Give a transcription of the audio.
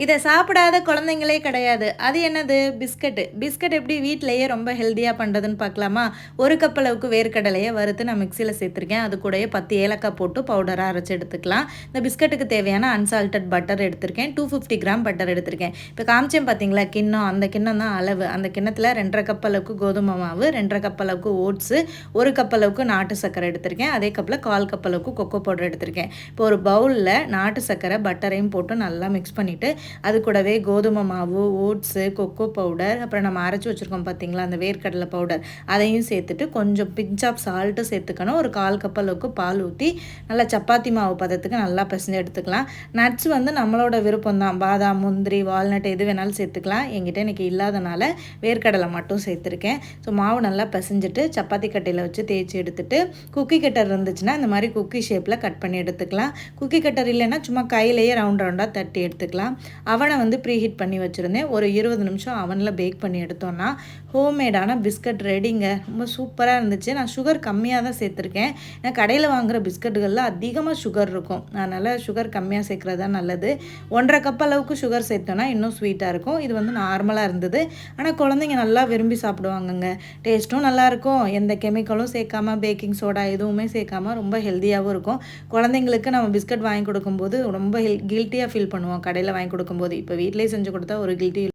இத சாப்பிடாத குழந்தைங்களே கிடையாது. அது என்னது? பிஸ்கட்டு. பிஸ்கட் எப்படி வீட்லயே ரொம்ப ஹெல்தியா பண்றதுன்னு பார்க்கலாமா? 1 கப் அளவுக்கு வேர்க்கடலைய வறுத்து நான் மிக்ஸியில சேர்த்துருக்கேன். அது கூடயே 10 ஏலக்காய் போட்டு பவுடரா அரைச்சு எடுத்துக்கலாம். இந்த பிஸ்கட்டுக்கு தேவையான அன்சால்டட் பட்டர் எடுத்திருக்கேன். 250 கிராம் பட்டர் எடுத்திருக்கேன். இப்போ காமிச்சேன் பார்த்தீங்களா கிண்ணம், அந்த கிண்ணம் தான் அளவு. அந்த கிண்ணத்தில 2 1/2 கப் அளவுக்கு கோதுமை மாவு, 2 1/2 கப் அளவுக்கு ஓட்ஸு, 1 கப் அளவுக்கு நாட்டு சர்க்கரை எடுத்திருக்கேன். அதே கப்பில 1/4 கப் அளவுக்கு கொக்கோ பவுடர் எடுத்திருக்கேன். இப்போ ஒரு பவுல்ல நாட்டு சர்க்கரை, பட்டரையும் போட்டு நல்லா மிக்ஸ் பண்ணிட்டு அது கூடவே கோதுமை மாவு, ஓட்ஸு, கொக்கோ பவுடர், அப்புறம் நம்ம அரைச்சி வச்சுருக்கோம் பார்த்தீங்களா அந்த வேர்க்கடலை பவுடர், அதையும் சேர்த்துட்டு கொஞ்சம் பிஞ்ச் ஆஃப் சால்ட்டு சேர்த்துக்கணும். ஒரு 1/4 கப் அளவுக்கு பால் ஊற்றி நல்லா சப்பாத்தி மாவு பதத்துக்கு நல்லா பிசைஞ்சு எடுத்துக்கலாம். நட்ஸ் வந்து நம்மளோட விருப்பம் தான். பாதாம், முந்திரி, வால்நட் எது வேணாலும் சேர்த்துக்கலாம். என்கிட்ட இன்றைக்கி இல்லாதனால வேர்க்கடலை மட்டும் சேர்த்துருக்கேன். ஸோ மாவு நல்லா பிசைஞ்சிட்டு சப்பாத்தி கட்டையில் வச்சு தேய்ச்சி எடுத்துட்டு குக்கி கட்டர் இருந்துச்சுன்னா இந்த மாதிரி குக்கி ஷேப்பில் கட் பண்ணி எடுத்துக்கலாம். குக்கி கட்டர் இல்லைன்னா சும்மா கையிலேயே ரவுண்டாக தட்டி எடுத்துக்கலாம். அவனை வந்து ப்ரீஹீட் பண்ணி வச்சுருந்தேன். ஒரு 20 நிமிஷம் அவனில் பேக் பண்ணி எடுத்தோன்னா ஹோம்மேடான பிஸ்கட் ரெடிங்க. ரொம்ப சூப்பராக இருந்துச்சு. நான் சுகர் கம்மியாக தான் சேர்த்துருக்கேன். ஏன்னா கடையில் வாங்குகிற பிஸ்கட்டுகளில் அதிகமாக சுகர் இருக்கும். அதனால் சுகர் கம்மியாக சேர்க்குறது தான் நல்லது. 1/2 கப் அளவுக்கு சுகர் சேர்த்தோன்னா இன்னும் ஸ்வீட்டாக இருக்கும். இது வந்து நார்மலாக இருந்தது. ஆனால் குழந்தைங்க நல்லா விரும்பி சாப்பிடுவாங்கங்க. டேஸ்ட்டும் நல்லாயிருக்கும். எந்த கெமிக்கலும் சேர்க்காம, பேக்கிங் சோடா எதுவுமே சேர்க்காம ரொம்ப ஹெல்த்தியாகவும் இருக்கும். குழந்தைங்களுக்கு நம்ம பிஸ்கட் வாங்கி கொடுக்கும்போது ரொம்ப கில்ட்டியாக ஃபீல் பண்ணுவோம் கடையில் வாங்கி கொடுக்கும்போது. இப்போ வீட்டிலேயே செஞ்சு கொடுத்தா ஒரு கில்ட்டி